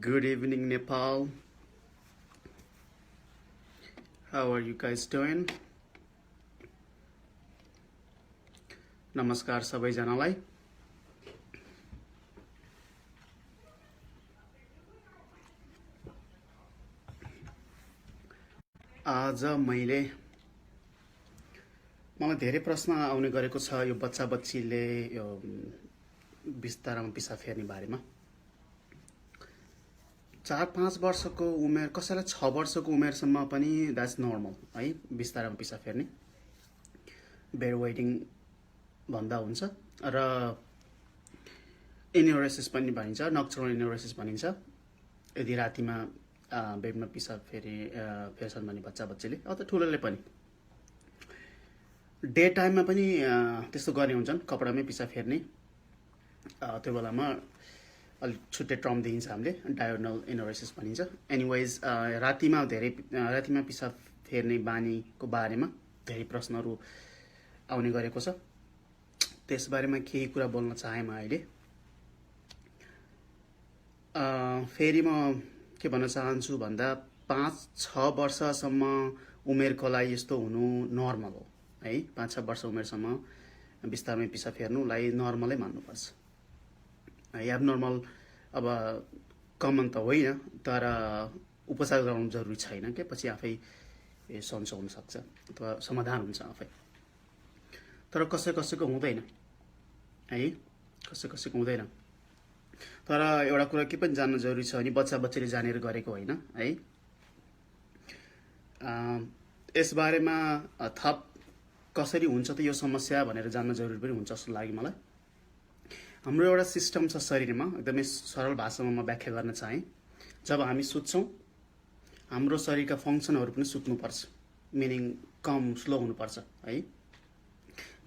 Good evening, Nepal. How are you guys doing? नमस्कार सबैजनालाई। आज मलाई धेरै प्रश्न आउने गरेको छ यो बच्चा बच्चीले यो बिस्तारामा पिसाब फेर्ने बारेमा। 4-5 वर्षको उमेर कसैलाई 6 वर्षको उमेरसम्म पनि द्याट्स नर्मल है, बिस्तारामा पिसाब फेर्ने बेड वेटिङ भन्दा हुन्छ र एन्युरेसिस पनि भनिन्छ, नक्चुरल एन्युरेसिस भनिन्छ। यदि रातिमा बेडमा पिसाब फेर्छन् भने बच्चा बच्चीले अथवा ठुलोले पनि डे टाइममा पनि त्यस्तो गर्ने हुन्छन्, कपडामै पिसाब फेर्ने। त्यो बेलामा अलिक छुट्टै टर्म दिइन्छ, हामीले डायोगनल एन्युरेसिस भनिन्छ। एनिवेज रातिमा पिसाब फेर्ने बानीको बारेमा धेरै प्रश्नहरू आउने गरेको छ। त्यसबारेमा केही कुरा बोल्न चाहे म अहिले। फेरि म के भन्न चाहन्छु भन्दा 5-6 वर्षसम्म उमेरको लागि यस्तो हुनु नर्मल हो है। 5-6 वर्ष उमेरसम्म बिस्तारमै पिसाब फेर्नुलाई नर्मलै मान्नुपर्छ है। एबनर्मल अब कमन त होइन, तर उपचार गराउनु जरुरी छैन के, पछि आफै सन्चो हुन सक्छ अथवा समाधान हुन्छ आफै। तर कसैको हुँदैन है, कसैको हुँदैन। तर एउटा कुरा के पनि जान्न जरुरी छ भने बच्चा बच्चीले जानेर गरेको होइन है। यसबारेमा थप कसरी हुन्छ त यो समस्या भनेर जान्न जरुरी पनि हुन्छ जस्तो लाग्यो मलाई। हाम्रो एउटा सिस्टम छ शरीरमा, एकदमै सरल भाषामा म व्याख्या गर्न चाहे। जब हामी सुत्छौँ हाम्रो शरीरका फङ्सनहरू पनि सुत्नुपर्छ, मिनिङ कम स्लो हुनुपर्छ है।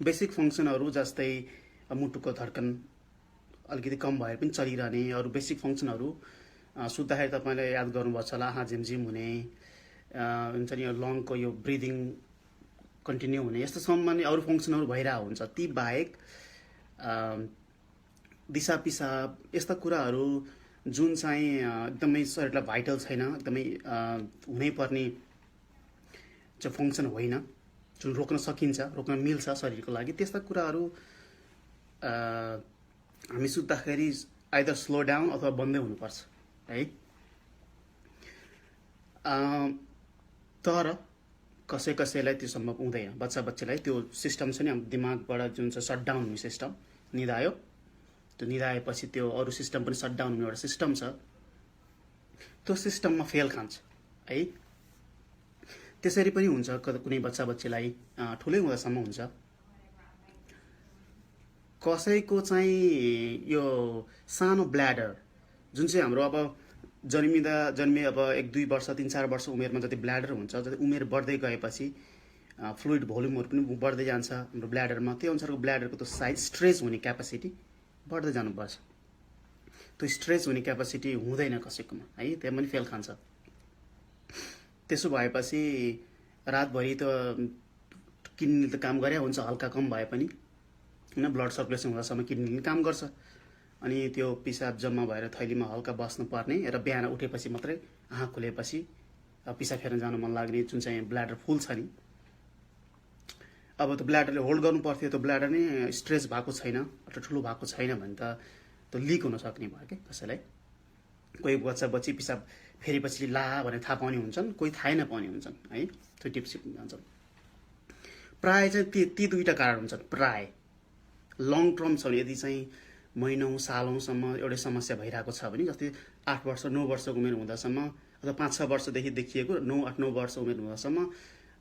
बेसिक फङ्सनहरू जस्तै मुटुको धड्कन अलिकति कम भएर पनि चलिरहने, अरू बेसिक फङ्सनहरू सुत्दाखेरि तपाईँले याद गर्नुभएको छ होला, आँखा झिमझिम हुने हुन्छ नि, लङको यो ब्रिदिङ कन्टिन्यू हुने, यस्तो सम्बन्धी अरू फङ्सनहरू भइरहेको हुन्छ। ती बाहेक दिशा पिसाब यस्ता कुराहरू जुन चाहिँ एकदमै शरीरलाई भाइटल छैन, एकदमै हुनै पर्ने जो फङ्सन होइन, जुन रोक्न सकिन्छ, रोक्न मिल्छ शरीरको लागि, त्यस्ता कुराहरू हामी सुत्दाखेरि आइदर स्लो डाउन अथवा बन्दै हुनुपर्छ है। तर कसैलाई त्यो सम्भव हुँदैन। बच्चा बच्चीलाई त्यो सिस्टम छ नि, हाम्रो दिमागबाट जुन छ सटडाउन हुने सिस्टम, निदायो, त्यो निदाएपछि त्यो अरू सिस्टम पनि सटडाउन हुने एउटा सिस्टम छ, त्यो सिस्टममा फेल खान्छ है। त्यसरी पनि हुन्छ कुनै बच्चा बच्चीलाई, ठुलै हुँदासम्म हुन्छ। कसैको चाहिँ यो सानो ब्ल्याडर जुन चाहिँ हाम्रो अब जन्मे अब 1-2 वर्ष 3-4 वर्ष उमेरमा जति ब्ल्याडर हुन्छ, जति उमेर बढ्दै गएपछि फ्लुइड भोल्युमहरू पनि बढ्दै जान्छ हाम्रो ब्ल्याडरमा। त्यो अनुसारको ब्ल्याडरको त्यो साइज स्ट्रेच हुने क्यापासिटी बढ्दै जानुपर्छ। त्यो स्ट्रेच हुने क्यापासिटी हुँदैन कसैकोमा है, त्यहाँ पनि फेल खान्छ। त्यसो भएपछि रातभरि त किडनीले त काम गरे हुन्छ, हल्का कम भए पनि होइन, ब्लड सर्कुलेसन हुँदासम्म किडनीले काम गर्छ। अनि त्यो पिसाब जम्मा भएर थैलीमा हल्का बस्नु पर्ने र बिहान उठेपछि मात्रै आँखा खुलेपछि पिसाब फेर्न जानु मन लाग्ने जुन चाहिँ ब्ल्याडर फुल छ नि, अब त्यो ब्ल्याडरले होल्ड गर्नु पर्थ्यो, त्यो ब्ल्याडर नै स्ट्रेच भएको छैन अथवा ठुलो भएको छैन भने त त्यो लिक हुन सक्ने भयो क्या कसैलाई। कोही बच्चा बच्ची पिसाब फेरेपछि ला भनेर थाहा पाउने हुन्छन्, कोही थाहै नपाउने हुन्छन् है, त्यो टिप्स जान्छन्। प्राय चाहिँ ती दुईटा कारण हुन्छन्। प्राय लङ टर्म छ भने, यदि चाहिँ महिनौँ सालौँसम्म एउटै समस्या भइरहेको छ भने, जस्तै 8 वर्ष 9 वर्षको उमेर हुँदासम्म अथवा 5-6 वर्षदेखि देखिएको 9-8-9 वर्ष उमेर हुँदासम्म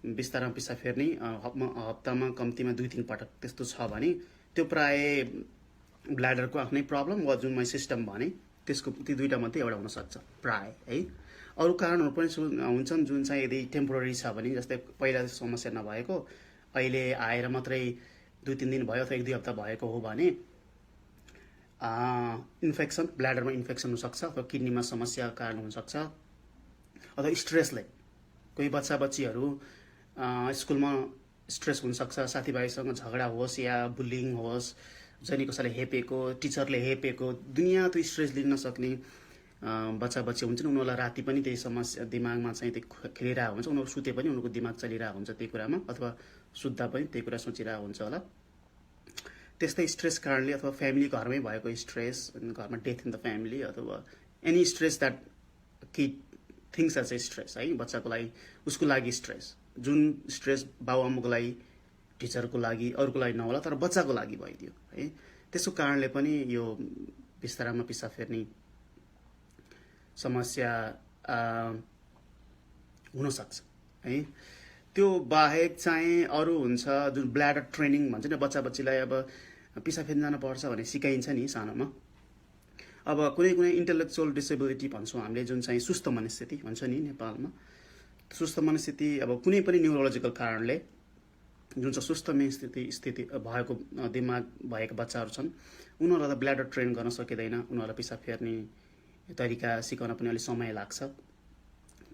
बिस्तारामा पिसाब फेर्ने, हप्तामा कम्तीमा 2-3 पटक त्यस्तो छ भने त्यो प्राय ब्ल्याडरको आफ्नै प्रब्लम वा जुन मैले सिस्टम भने त्यसको ती दुईटा मात्रै एउटा हुनसक्छ प्राय है। अरू कारणहरू पनि हुन्छन् जुन चाहिँ यदि टेम्पोररी छ भने, जस्तै पहिला समस्या नभएको अहिले आएर मात्रै 2-3 दिन भयो अथवा 1-2 हप्ता भएको हो भने इन्फेक्सन, ब्ल्याडरमा इन्फेक्सन हुनसक्छ अथवा किडनीमा समस्या कारण हुनसक्छ, अथवा स्ट्रेसले। कोही बच्चा बच्चीहरू स्कुलमा स्ट्रेस हुनसक्छ, साथीभाइसँग झगडा होस् या बुलिङ होस्, जनी कसैले हेपेको, टिचरले हेपेको, दुनियाँ त्यो स्ट्रेस लिन नसक्ने, बच्चा बच्ची हुन्छ नि उनीहरूलाई राति पनि त्यही समस्या दिमागमा चाहिँ त्यो खेलिरहेको हुन्छ, उनीहरू सुते पनि उनीहरूको दिमाग चलिरहेको हुन्छ त्यही कुरामा, अथवा सुत्दा पनि त्यही कुरा सोचिरहेको हुन्छ होला। त्यस्तै स्ट्रेस कारणले अथवा फ्यामिली घरमै भएको स्ट्रेस, घरमा डेथ इन द फ्यामिली अथवा एनी स्ट्रेस द्याट कि थिङ्स एज ए स्ट्रेस है, बच्चाको लागि उसको लागि स्ट्रेस, जुन स्ट्रेस बाबुआमाको लागि टिचरको लागि अरूको लागि नहोला तर बच्चाको लागि भइदियो है, त्यसको कारणले पनि यो बिस्तारामा पिसाब फेर्ने समस्या हुनसक्छ है। त्यो बाहेक चाहिँ अरू हुन्छ जुन ब्ल्याडर ट्रेनिङ भन्छ नि, बच्चा बच्चीलाई अब पिसाब फेर्न जानुपर्छ भने सिकाइन्छ नि सानोमा। अब कुनै कुनै इन्टेलेक्चुअल डिसेबिलिटी भन्छौँ हामीले, जुन चाहिँ सुस्त मनस्थिति भन्छ नि नेपालमा, सुस्त मनस्थिति अब कुनै पनि न्युरोलोजिकल कारणले जुन चाहिँ सुस्त स्थिति भएको दिमाग भएका बच्चाहरू छन् उनीहरूलाई त ब्ल्याडर ट्रेन गर्न सकिँदैन, उनीहरूलाई पिसाब फेर्ने तरिका सिकाउन पनि अलिक समय लाग्छ,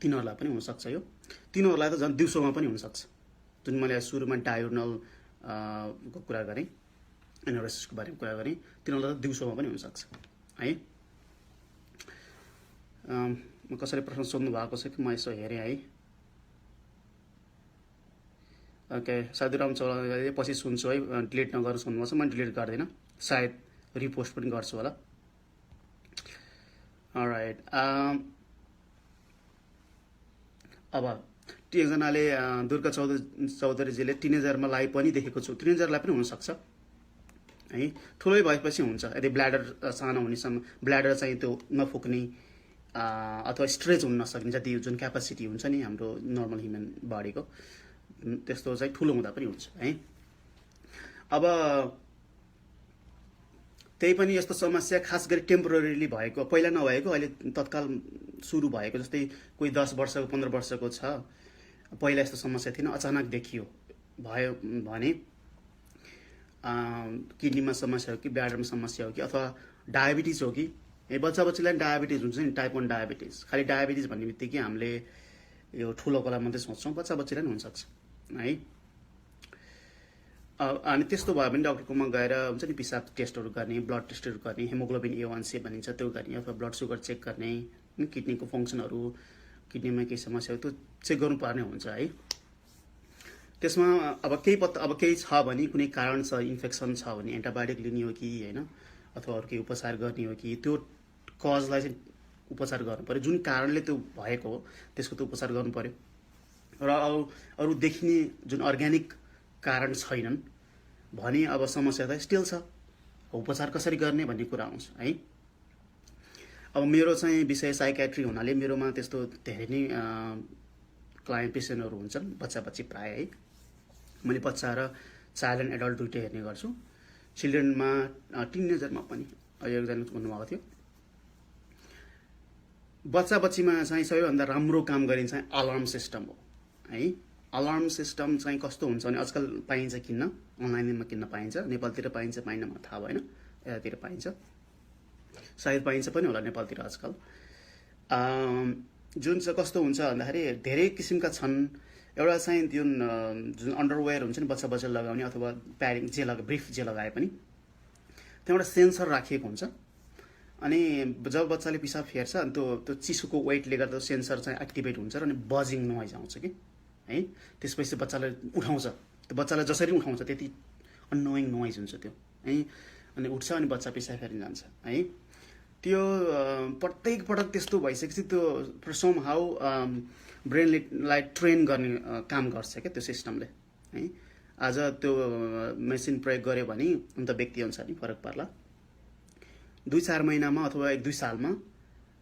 तिनीहरूलाई पनि हुनसक्छ यो। तिनीहरूलाई त झन् दिउँसोमा पनि हुनसक्छ, जुन मैले सुरुमा डायोडनल को कुरा गरेँ, एनोरेसिसको बारेमा कुरा गरेँ, तिनीहरूलाई त दिउँसोमा पनि हुनसक्छ है। म कसरी प्रश्न सोध्नु भएको छ कि म यसो हेरेँ है। ओके, साधुराम चौलाले पछि सुन्छु है, डिलिट नगर्नुहोस् भन्नुभएको छ, म डिलिट गर्दिनँ, सायद रिपोस्ट पनि गर्छु होला। अलराइट, अब एकजनाले दुर्गा चौधरीजीले टिनेजरमा लाई पनि देखेको छु, टिनेजरलाई पनि हुनसक्छ है, ठुलै भएपछि हुन्छ यदि ब्ल्याडर सानो हुनेसम्म, ब्ल्याडर चाहिँ त्यो नफुक्ने अथवा स्ट्रेच हुन नसक्ने जति जुन क्यापासिटी हुन्छ नि हाम्रो नर्मल ह्युमन बडीको, त्यस्तो चाहिँ ठुलो हुँदा पनि हुन्छ है। अब त्यही पनि यस्तो समस्या खास गरी टेम्पोररीली भएको, पहिला नभएको अहिले तत्काल सुरु भएको, जस्तै कोही 10 वर्षको 15 वर्षको छ, पहिला यस्तो समस्या थिएन, अचानक देखियो भयो भने किडनीमा समस्या हो कि ब्ल्याडरमा समस्या हो कि अथवा डायबिटिज हो कि, बच्चा बच्चीलाई डायबिटिज हुन्छ नि, टाइप 1 डायबिटिज। खालि डायबिटिज भन्ने बित्तिकै हामीले यो ठुलोकोलाई मात्रै सोच्छौँ, बच्चा बच्चीलाई पनि हुनसक्छ है। अनि त्यस्तो भयो भने डक्टरकोमा गएर हुन्छ नि पिसाब टेस्टहरू गर्ने, ब्लड टेस्टहरू गर्ने, हेमोग्लोबिन A1C भनिन्छ त्यो गर्ने, अथवा ब्लड सुगर चेक गर्ने, किडनीको फङ्सनहरू, किडनीमा केही समस्या हो त्यो चेक गर्नुपर्ने हुन्छ है। त्यसमा अब केही छ भने, कुनै कारण छ, इन्फेक्सन छ भने एन्टिबायोटिक लिने हो कि होइन, अथवा अरू केही उपचार गर्ने हो कि, त्यो कजलाई चाहिँ उपचार गर्नु पऱ्यो, जुन कारणले त्यो भएको हो त्यसको त उपचार गर्नु पऱ्यो। र अरू देखिने जुन अर्ग्यानिक कारण छैनन् भने अब समस्या त स्टिल छ, उपचार कसरी गर्ने भन्ने कुरा आउँछ है। अब मेरो चाहिँ विषय साइकेट्री हुनाले मेरोमा त्यस्तो धेरै नै क्लाइन्ट पेसेन्टहरू हुन्छन्, बच्चा बच्ची प्रायः है। मैले बच्चा र चाइल्ड एन्ड एडल्ट दुइटै हेर्ने गर्छु, चिल्ड्रेनमा टिनेजरमा पनि। एकजना भन्नुभएको थियो बच्चा बच्चीमा चाहिँ सबैभन्दा राम्रो काम गरिन्छ चाहिँ अलार्म सिस्टम हो है। अलार्म सिस्टम चाहिँ कस्तो हुन्छ भने आजकल पाइन्छ किन्न, अनलाइनमा किन्न पाइन्छ, नेपालतिर पाइन्छ पाइन मलाई थाहा भएन, यतातिर पाइन्छ, सायद पाइन्छ पनि होला नेपालतिर आजकल। जुन चाहिँ कस्तो हुन्छ भन्दाखेरि धेरै किसिमका छन्। एउटा चाहिँ जुन अन्डरवेयर हुन्छ नि बच्चा बच्चाले लगाउने अथवा प्याडिङ जे ब्रिफ जे लगाए पनि त्यहाँ एउटा सेन्सर राखिएको हुन्छ, अनि जब बच्चाले पिसाब फेर्छ अनि त्यो चिसोको वेटले गर्दा सेन्सर चाहिँ एक्टिभेट हुन्छ र अनि बजिङ नोइज आउँछ कि है। त्यसपछि बच्चाले उठाउँछ, त्यो बच्चालाई जसरी उठाउँछ त्यति अनोइङ नोइज हुन्छ त्यो है, अनि उठ्छ अनि बच्चा पिसाब फेर्न जान्छ है। त्यो प्रत्येक पटक त्यस्तो भइसकेपछि त्यो सम हाउ ब्रेनलाई ट्रेन गर्ने काम गर्छ क्या त्यो सिस्टमले है। आज त्यो मेसिन प्रयोग गर्यो भने अन्त व्यक्ति अनुसार नि फरक पर्ला, 2-4 महिनामा अथवा 1-2 सालमा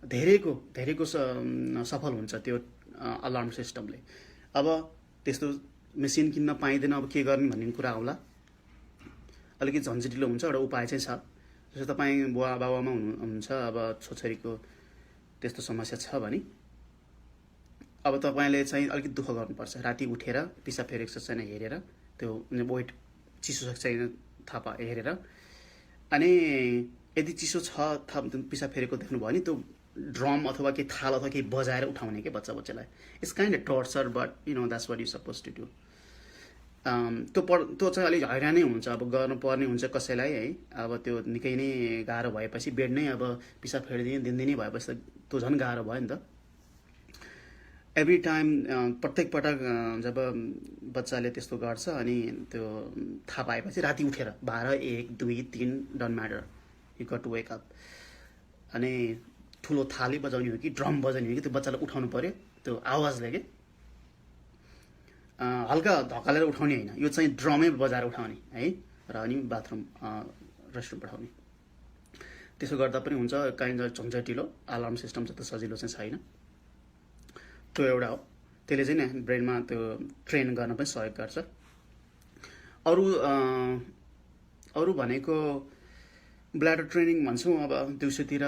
धेरैको सफल हुन्छ त्यो अलार्म सिस्टमले। अब त्यस्तो मेसिन किन्न पाइँदैन, अब के गर्ने भन्ने कुरा आउला, अलिकति झन्झटिलो हुन्छ। एउटा उपाय चाहिँ छ, जस्तो तपाईँ बाबामा हुनुहुन्छ, अब छोरीको त्यस्तो समस्या छ भने अब तपाईँले चाहिँ अलिकति दुःख गर्नुपर्छ, राति उठेर पिसाब फेरेको छ छैन हेरेर, त्यो वेट चिसो छ छैन थाहा हेरेर, अनि यदि चिसो छ पिसाब फेरेको देख्नुभयो भने त्यो ड्रम अथवा केही थाल अथवा केही बजाएर उठाउने के बच्चालाई। It's kind of torture but you know that's what you suppose to do. त्यो चाहिँ अलिक हैरानै हुन्छ, अब गर्नुपर्ने हुन्छ कसैलाई है। अब त्यो निकै नै गाह्रो भएपछि बेड नै अब पिसाब फेरिदिने दिनदिनै भएपछि त त्यो झन् गाह्रो भयो नि त। एभ्री टाइम प्रत्येक पटक जब बच्चाले त्यस्तो गर्छ अनि त्यो थाहा पाएपछि राति उठेर 12, 1, 2, 3 don't matter, you got to wake up. अनि ठुलो थाली बजाउने हो कि ड्रम बजाउने हो कि त्यो बच्चालाई उठाउनु पर्यो त्यो आवाजले के। हल्का धकालेर उठाउने होइन, यो चाहिँ ड्रमै बजाएर उठाउने है, र अनि बाथरुम रेस्टरुम पठाउने। त्यसो गर्दा पनि हुन्छ, काइन्ड झन्झटिलो। अलार्म सिस्टम चाहिँ सजिलो चाहिँ छैन। त्यो एउटा हो, त्यसले चाहिँ नि ब्रेनमा त्यो ट्रेन गर्न पनि सहयोग गर्छ। अरू भनेको ब्ल्याडर ट्रेनिङ भन्छौँ। अब दिउँसोतिर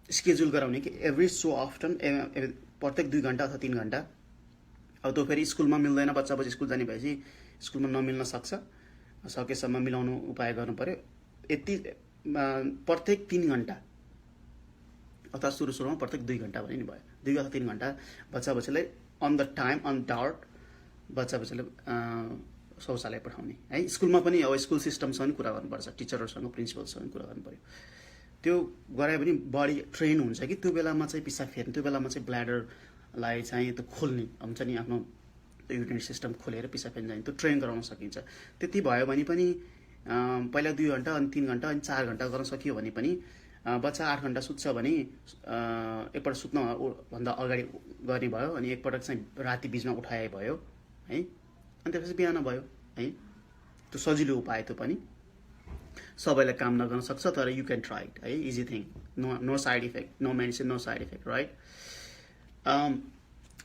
स्केड्युल गराउने कि एभ्री सो अफ्टन, प्रत्येक 2 घन्टा अथवा 3 घन्टा। अब त्यो फेरि स्कुलमा मिल्दैन, बच्चा स्कुल जाने भएपछि स्कुलमा नमिल्न सक्छ, सकेसम्म मिलाउनु उपाय गर्नु पर्यो। यति प्रत्येक 3 घन्टा अथवा सुरुमा प्रत्येक 2 घन्टा भने नि भयो, 2 अथवा 3 घन्टा बच्चालाई on the time on that बच्चाले शौचालय पठाउने है। स्कुलमा पनि अब स्कुल सिस्टमसँग कुरा गर्नुपर्छ, टिचरहरूसँग प्रिन्सिपलसँग कुरा गर्नु पर्यो। त्यो गरायो भने बडी ट्रेन हुन्छ कि त्यो बेलामा चाहिँ पिसाब फेर्ने, त्यो बेलामा चाहिँ ब्ल्याडरलाई चाहिँ त्यो खोल्ने हुन्छ नि, आफ्नो युरिनरी सिस्टम खोलेर पिसाब फेर्न जाने, त्यो ट्रेन गराउन सकिन्छ। त्यति भयो भने पनि पहिला 2 घन्टा अनि 3 घन्टा अनि 4 घन्टा गर्न सकियो भने पनि बच्चा 8 घन्टा सुत्छ भने एकपल्ट सुत्न भन्दा अगाडि गर्ने भयो, अनि एकपटक चाहिँ राति बिचमा उठाए भयो है, अनि त्यसपछि बिहान भयो है। त्यो सजिलो उपाय, त्यो पनि सबैलाई काम नगर्न सक्छ, तर यु क्यान ट्राई इट है। Easy thing, no side effect, no medicine, no side effect, right.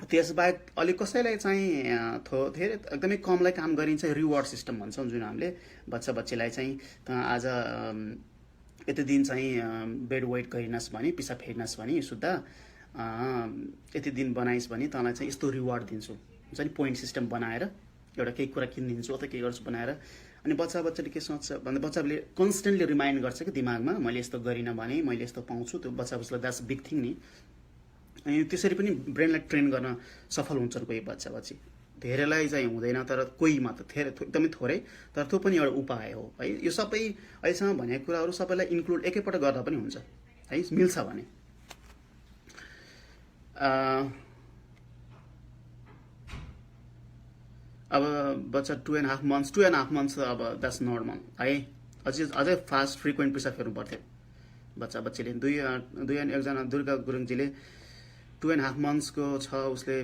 त्यसबाहेक अलिक कसैलाई चाहिँ धेरै एकदमै कमलाई काम गरिन्छ, रिवार्ड सिस्टम भन्छौँ जुन हामीले बच्चालाई चाहिँ आज यति दिन चाहिँ बेड वेट गरिनस् भने, पिसाब फेर्नस् भने, सुत्दा यति दिन बनाइस् भने तँलाई चाहिँ यस्तो रिवार्ड दिन्छु हुन्छ नि, पोइन्ट सिस्टम बनाएर एउटा केही कुरा किनिदिन्छु अथवा केही गर्छु बनाएर। अनि बच्चाले के सोच्छ भन्दा बच्चाले कन्सटेन्टली रिमाइन्ड गर्छ कि दिमागमा, मैले यस्तो गरिनँ भने मैले यस्तो पाउँछु। त्यो बच्चालाई द्याट्स बिग थिङ नि। अनि त्यसरी पनि ब्रेनलाई ट्रेन गर्न सफल हुन्छन् कोही बच्चा। धेरैलाई चाहिँ हुँदैन, तर कोही मात्र एकदमै थोरै, तर त्यो पनि एउटा उपाय हो है। यो सबै अहिलेसम्म भनेको कुराहरू सबैलाई इन्क्लुड एकैपल्ट गर्दा पनि हुन्छ है, मिल्छ भने। अब बच्चा 2.5 months अब द्याट्स नर्मल है। अझै फास्ट फ्रिक्वेन्ट पिसाब फेर्नु पर्थ्यो बच्चाले। एकजना दुर्गा गुरुङजीले 2.5 months को छ, उसले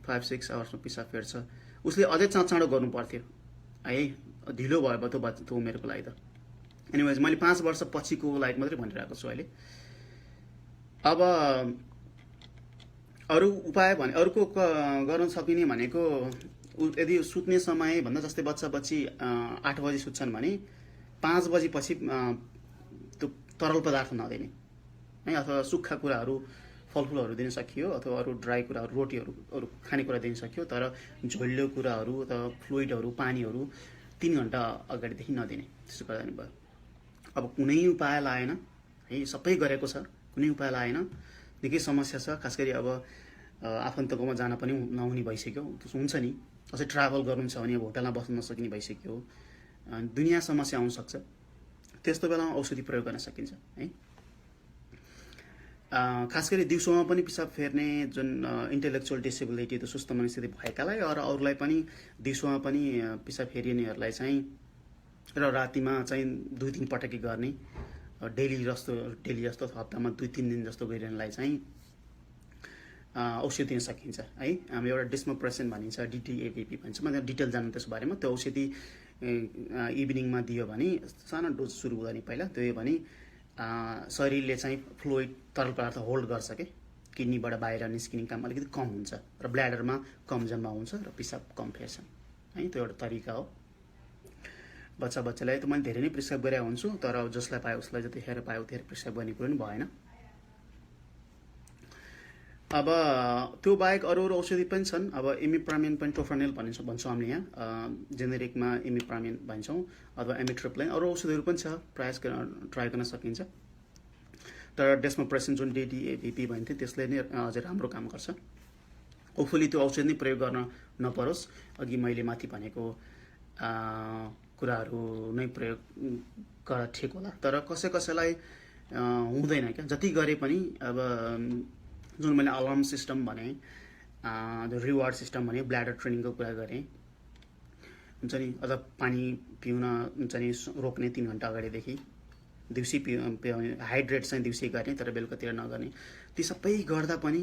5-6 आवर्समा पिसाब फेर्छ। उसले अझै चाँडो गर्नु पर्थ्यो है, ढिलो भयो त्यो उमेरको लागि त। एनिवेज मैले 5 वर्ष पछिको लागि मात्रै भनिरहेको छु अहिले। अब अरू उपाय भने अरूको गर्न सकिने भनेको, यदि सुत्ने समय भन्दा जस्तै बच्चा 8 बजी सुत्छन् भने 5 बजीपछि त्यो तरल पदार्थ नदिने है, अथवा सुक्खा कुराहरू फलफुलहरू दिन सकियो, अथवा अरू ड्राई कुराहरू रोटीहरू अरू खानेकुरा दिन सकियो, तर झोलिलो कुराहरू अथवा फ्लुइडहरू पानीहरू 3 घन्टा अगाडिदेखि नदिने। त्यसो गर्दा नि भयो। अब कुनै उपाय लाएन है, सबै गरेको छ, कुनै उपाय लाएन, निकै समस्या छ। खास गरी अब आफन्तकोमा जान पनि नहुने भइसक्यो, त्यसो हुन्छ नि। अझै ट्राभल गर्नुहुन्छ भने अब होटलमा बस्न नसकिने भइसक्यो, दुनियाँ समस्या आउन सक्छ। त्यस्तो बेलामा औषधि प्रयोग गर्न सकिन्छ है। खास गरी दिउँसोमा पनि पिसाब फेर्ने जुन इन्टेलेक्चुअल डिसेबिलिटी, त्यो सुस्त मनस्थिति भएकालाई र अरूलाई पनि दिउँसोमा पनि पिसाब फेरिनेहरूलाई चाहिँ र रातिमा चाहिँ 2-3 पटकी गर्ने, डेली जस्तो हप्तामा 2-3 दिन जस्तो गरिरहनेलाई चाहिँ औषधि दिन सकिन्छ है। हामी एउटा डेस्मोप्रेसिन भनिन्छ, DTAVP भन्छ, म डिटेल जान्नु त्यसको बारेमा। त्यो औषधि इभिनिङमा दियो भने सानो डोज सुरु हुँदा नि पहिला त्यो भने शरीरले चाहिँ फ्लुइड तरल पदार्थ होल्ड गर्छ कि किडनीबाट बाहिर निस्किने काम अलिकति कम हुन्छ र ब्ल्याडरमा कम जम्मा हुन्छ र पिसाब कम फेर्छ है। त्यो एउटा तरिका हो। बच्चालाई त मैले धेरै नै प्रिस्क्राइब गरेको हुन्छु, तर जसलाई पायो उसलाई जतिखेर पायो त्यतिखेर प्रिस्क्राइब गर्ने कुरो नि भएन। अब त्यो बाहेक अरू औषधि पनि छन्। अब इमिप्रामिन पनि, टोफर्नेल भन्छौँ हामीले यहाँ, जेनेरिकमा इमिप्रामिन भन्छौँ, अथवा एमिट्रोप्लाइन। अरू औषधिहरू पनि छ, प्रयास ट्राई गर्न सकिन्छ। तर डेस्मोप्रेसिन जुन DTAVP भन्थ्यो त्यसले नै अझै राम्रो काम गर्छ। होपफुली त्यो औषधि नै प्रयोग गर्न नपरोस्, अघि मैले माथि भनेको कुराहरू नै प्रयोग गर्दा ठिक होला। तर कसैलाई हुँदैन क्या, जति गरे पनि। अब जुन मैले अलार्म सिस्टम भने, रिवार्ड सिस्टम भने, ब्ल्याडर ट्रेनिङको कुरा गरेँ, हुन्छ नि, अझ पानी पिउन हुन्छ नि रोक्ने 3 घन्टा अगाडिदेखि, दिउँसै हाइड्रेट चाहिँ दिउँसै गर्ने तर बेलुकातिर नगर्ने, ती सबै गर्दा पनि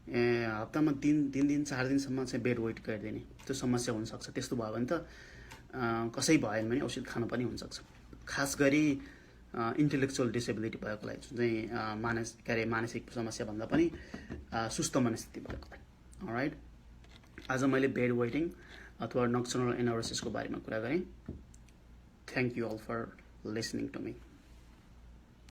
हप्तामा 3 दिन 4 दिनसम्म चाहिँ बेड वेट गरिदिने, त्यो समस्या हुनसक्छ। त्यस्तो भयो भने त कसै भएन भने औषध खान पनि हुनसक्छ। खास गरी इन्टेलेक्चुअल डिसेबिलिटी भएकोलाई, जुन चाहिँ मानसिक समस्या भन्दा पनि सुस्त मनस्थिति भएकोलाई। अलराइट, आज मैले बेड वेटिङ अथवा नक्सनल एनोरेसिसको बारेमा कुरा गरेँ। Thank you all for listening to me.